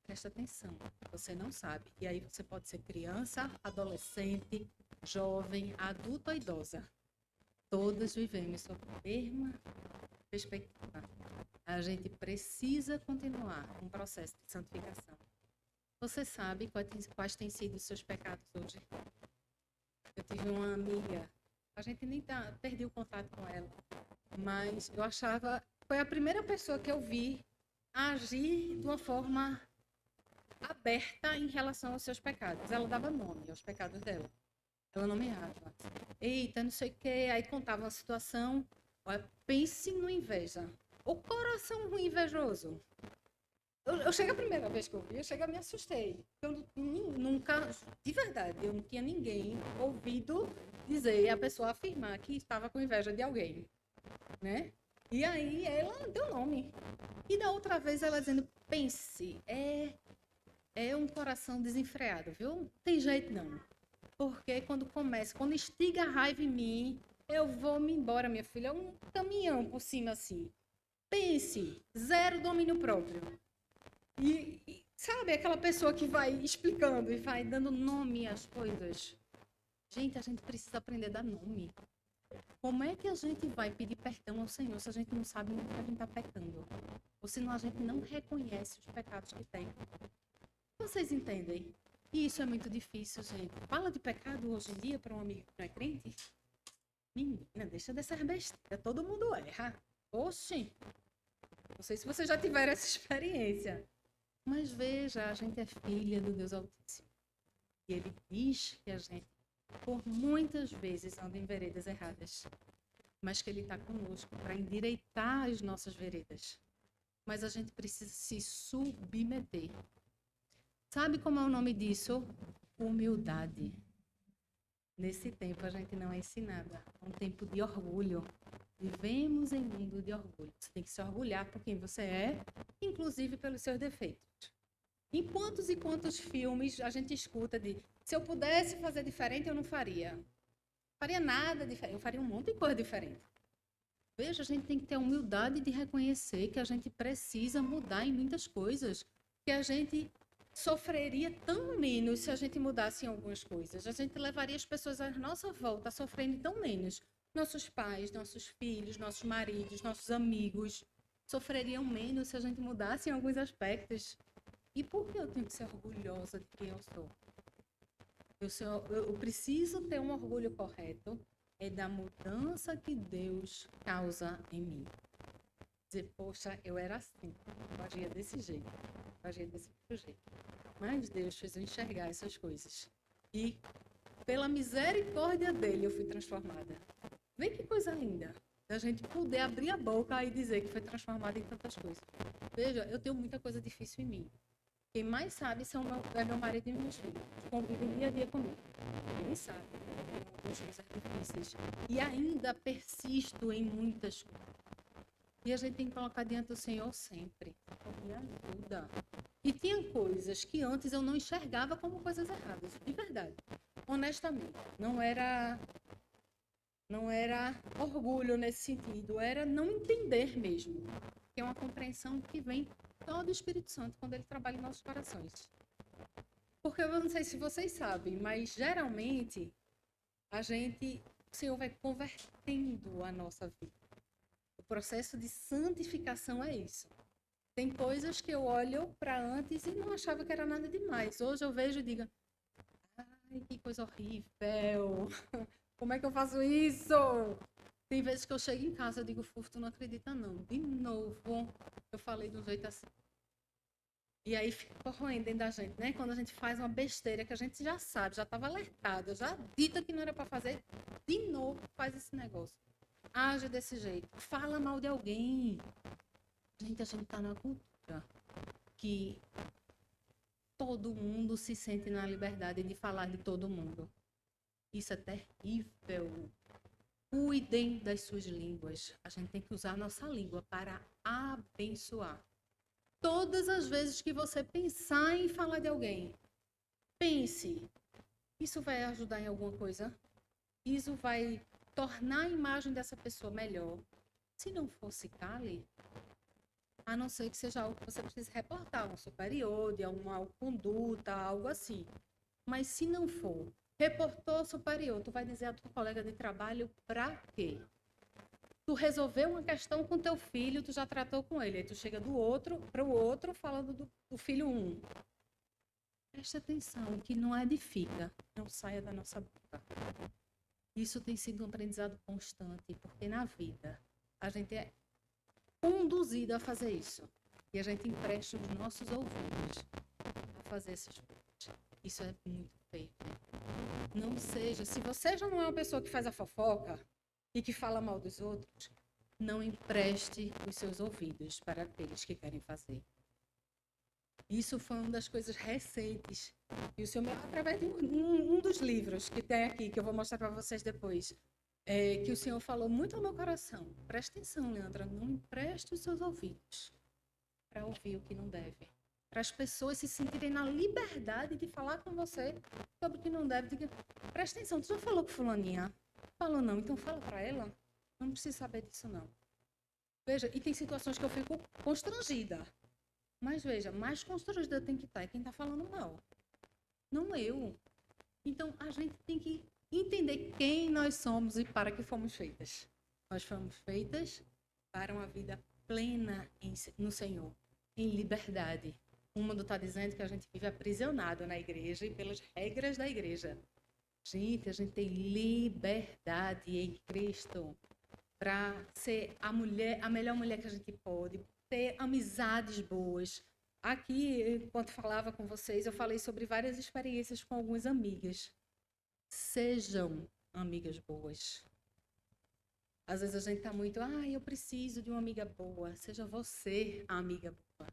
Presta atenção, você não sabe. E aí você pode ser criança, adolescente, jovem, adulto ou idosa. Todos vivemos sob a mesma perspectiva. A gente precisa continuar um processo de santificação. Você sabe quais têm sido os seus pecados hoje? Eu tive uma amiga, a gente nem perdi o contato com ela, mas eu achava, foi a primeira pessoa que eu vi agir de uma forma aberta em relação aos seus pecados. Ela dava nome aos pecados dela. Ela nomeava. Eita, não sei o quê. Aí contava uma situação. Olha, pense no inveja. O coração ruim invejoso. Eu chego a primeira vez que eu vi, eu me assustei. Eu nunca, de verdade, eu não tinha ninguém ouvido dizer, a pessoa afirmar que estava com inveja de alguém. né? E aí ela deu nome. E da outra vez ela dizendo, pense, é um coração desenfreado, viu? Não tem jeito não. Porque quando instiga a raiva em mim, eu vou me embora, minha filha. É um caminhão por cima assim. Pense, zero domínio próprio. E sabe, aquela pessoa que vai explicando e vai dando nome às coisas. Gente, a gente precisa aprender a dar nome. Como é que a gente vai pedir perdão ao Senhor se a gente não sabe no que a gente está pecando? Ou senão a gente não reconhece os pecados que tem. Vocês entendem? E isso é muito difícil, gente. Fala de pecado hoje em dia para um amigo que não é crente? Menina, deixa dessas besteiras. Todo mundo erra. Oxi. Não sei se vocês já tiveram essa experiência. Mas veja, a gente é filha do Deus Altíssimo. E Ele diz que a gente, por muitas vezes, anda em veredas erradas. Mas que Ele está conosco para endireitar as nossas veredas. Mas a gente precisa se submeter. Sabe como é o nome disso? Humildade. Nesse tempo a gente não é ensinada. É um tempo de orgulho. Vivemos em um mundo de orgulho. Você tem que se orgulhar por quem você é, inclusive pelos seus defeitos. Em quantos e quantos filmes a gente escuta de se eu pudesse fazer diferente, eu não faria. Não faria nada diferente. Eu faria um monte de coisa diferente. Veja, a gente tem que ter a humildade de reconhecer que a gente precisa mudar em muitas coisas. Que a gente sofreria tão menos se a gente mudasse em algumas coisas. A gente levaria as pessoas à nossa volta sofrendo tão menos. Nossos pais, nossos filhos, nossos maridos, nossos amigos sofreriam menos se a gente mudasse em alguns aspectos. E por que eu tenho que ser orgulhosa de quem eu sou? Eu preciso ter um orgulho correto da mudança que Deus causa em mim. Dizer, poxa, eu era assim, eu agia desse jeito, eu agia desse outro jeito. Mas Deus fez eu enxergar essas coisas. E pela misericórdia dele eu fui transformada. Vê que coisa linda, da gente poder abrir a boca e dizer que foi transformada em tantas coisas. Veja, eu tenho muita coisa difícil em mim. Quem mais sabe é meu marido e meus filhos. Convivem dia a dia comigo. Ele sabe. Algumas coisas difíceis. E ainda persisto em muitas coisas. E a gente tem que colocar diante do Senhor sempre. Me ajuda. E tinha coisas que antes eu não enxergava como coisas erradas. De verdade. Honestamente. Não era orgulho nesse sentido. Era não entender mesmo. Que é uma compreensão que vem só do Espírito Santo quando ele trabalha em nossos corações. Porque eu não sei se vocês sabem, mas geralmente o Senhor vai convertendo a nossa vida. O processo de santificação é isso. Tem coisas que eu olho para antes e não achava que era nada demais. Hoje eu vejo e digo, ai, que coisa horrível. Como é que eu faço isso? Tem vezes que eu chego em casa e digo, Fufo, tu não acredita não. De novo, eu falei de um jeito assim. E aí fica corroendo dentro da gente, né? Quando a gente faz uma besteira que a gente já sabe, já estava alertada, já dita que não era para fazer, de novo faz esse negócio. Age desse jeito. Fala mal de alguém. Gente, a gente está numa cultura que todo mundo se sente na liberdade de falar de todo mundo. Isso é terrível. Cuidem das suas línguas. A gente tem que usar a nossa língua para abençoar. Todas as vezes que você pensar em falar de alguém, pense, isso vai ajudar em alguma coisa? Isso vai tornar a imagem dessa pessoa melhor? Se não fosse, cale. A não ser que seja algo que você precise reportar, um superior, de alguma conduta, algo assim. Mas se não for, reportou superior, tu vai dizer a tua colega de trabalho pra quê? Tu resolveu uma questão com teu filho, tu já tratou com ele. Aí tu chega do outro para o outro falando do filho 1. Preste atenção, que não edifica, não saia da nossa boca. Isso tem sido um aprendizado constante, porque na vida a gente é conduzido a fazer isso. E a gente empresta os nossos ouvidos a fazer essas coisas. Isso é muito feio. Não seja, se você já não é uma pessoa que faz a fofoca, e que fala mal dos outros, não empreste os seus ouvidos para aqueles que querem fazer. Isso foi uma das coisas recentes. E o Senhor, através de um dos livros que tem aqui, que eu vou mostrar para vocês depois, que o Senhor falou muito ao meu coração. Presta atenção, Leandra, não empreste os seus ouvidos para ouvir o que não deve. Para as pessoas se sentirem na liberdade de falar com você sobre o que não deve. Diga, presta atenção, tu já falou com fulaninha? Falou não, então fala para ela. Não precisa saber disso, não. Veja, e tem situações que eu fico constrangida. Mas veja, mais constrangida tem que estar é quem está falando mal. Não eu. Então, a gente tem que entender quem nós somos e para que fomos feitas. Nós fomos feitas para uma vida plena no Senhor, em liberdade. O mundo está dizendo que a gente vive aprisionado na igreja e pelas regras da igreja. Gente, a gente tem liberdade em Cristo para ser a melhor mulher que a gente pode, ter amizades boas. Aqui, enquanto falava com vocês, eu falei sobre várias experiências com algumas amigas. Sejam amigas boas. Às vezes a gente está muito, eu preciso de uma amiga boa. Seja você a amiga boa.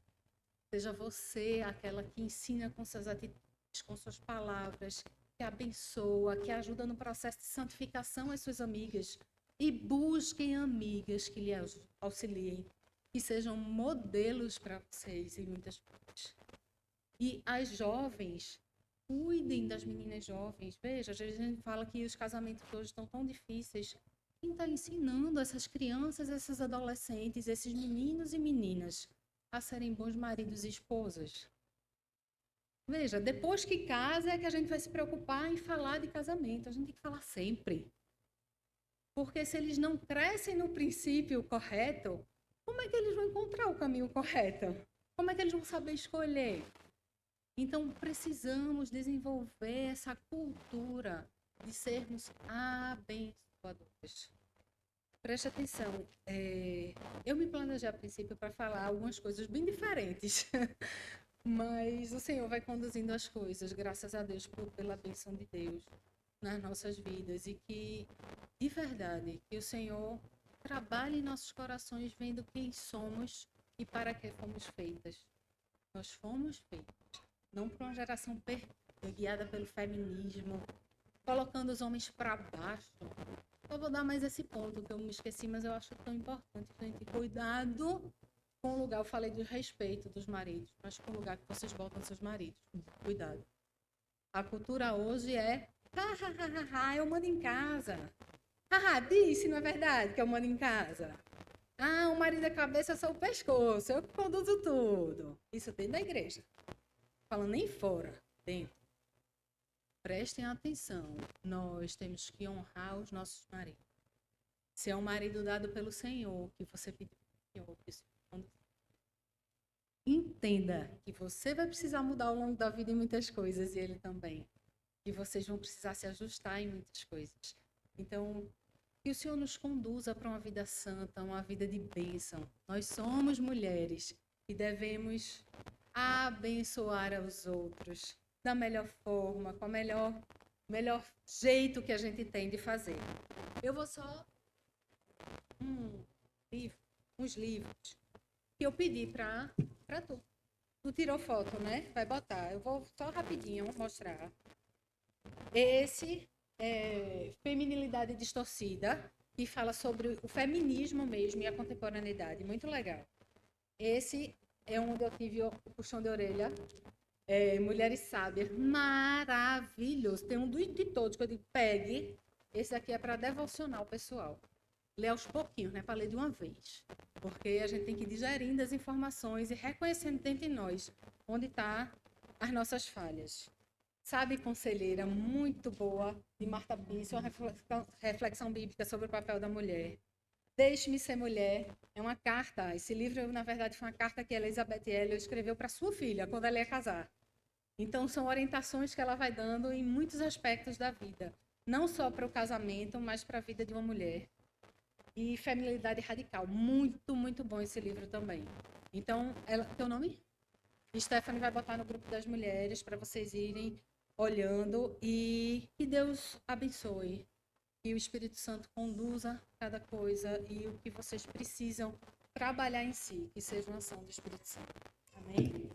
Seja você aquela que ensina com suas atitudes, com suas palavras, que abençoa, que ajuda no processo de santificação as suas amigas. E busquem amigas que lhe auxiliem, que sejam modelos para vocês em muitas coisas. E as jovens, cuidem das meninas jovens. Veja, às vezes a gente fala que os casamentos hoje estão tão difíceis. Quem está ensinando essas crianças, essas adolescentes, esses meninos e meninas a serem bons maridos e esposas? Veja, depois que casa é que a gente vai se preocupar em falar de casamento. A gente tem que falar sempre. Porque se eles não crescem no princípio correto, como é que eles vão encontrar o caminho correto? Como é que eles vão saber escolher? Então, precisamos desenvolver essa cultura de sermos abençoadores. Preste atenção, eu me planejei a princípio para falar algumas coisas bem diferentes, mas o Senhor vai conduzindo as coisas, graças a Deus, pela bênção de Deus nas nossas vidas, e que, de verdade, que o Senhor trabalhe em nossos corações vendo quem somos e para que fomos feitas. Nós fomos feitas, não para uma geração guiada pelo feminismo, colocando os homens para baixo. Eu vou dar mais esse ponto que eu me esqueci, mas eu acho tão importante, gente. Cuidado com o lugar, eu falei do respeito dos maridos, mas com o lugar que vocês botam seus maridos. Cuidado. A cultura hoje é eu mando em casa. Disse, não é verdade que eu mando em casa? O marido é cabeça, só o pescoço, eu que conduzo tudo. Isso dentro da igreja. Falando nem fora, dentro. Prestem atenção, nós temos que honrar os nossos maridos. Se é um marido dado pelo Senhor, que você pediu ao Senhor, entenda que você vai precisar mudar ao longo da vida em muitas coisas, e ele também. E vocês vão precisar se ajustar em muitas coisas. Então, que o Senhor nos conduza para uma vida santa, uma vida de bênção. Nós somos mulheres e devemos abençoar aos outros da melhor forma, com o melhor jeito que a gente tem de fazer. Eu vou só uns livros que eu pedi para tu. Tu tirou foto, né? Vai botar. Eu vou só rapidinho mostrar. Esse é Feminilidade Distorcida, que fala sobre o feminismo mesmo e a contemporaneidade. Muito legal. Esse é onde eu tive o puxão de orelha. Mulheres Sábias. Maravilhoso. Tem um de todos que eu digo, pegue. Esse aqui é para devocional pessoal. Lê aos pouquinhos, né? Para ler de uma vez. Porque a gente tem que ir digerindo as informações e reconhecendo dentro de nós onde estão as nossas falhas. Sabe, Conselheira, muito boa, de Marta Bisse, uma reflexão bíblica sobre o papel da mulher. Deixe-me ser mulher. É uma carta. Esse livro, na verdade, foi uma carta que Elizabeth Elliot escreveu para sua filha, quando ela ia casar. Então, são orientações que ela vai dando em muitos aspectos da vida. Não só para o casamento, mas para a vida de uma mulher. E Feminilidade Radical. Muito, muito bom esse livro também. Então, teu nome? Stephanie vai botar no grupo das mulheres para vocês irem olhando, e que Deus abençoe. Que o Espírito Santo conduza cada coisa e o que vocês precisam trabalhar em si, que seja uma ação do Espírito Santo. Amém?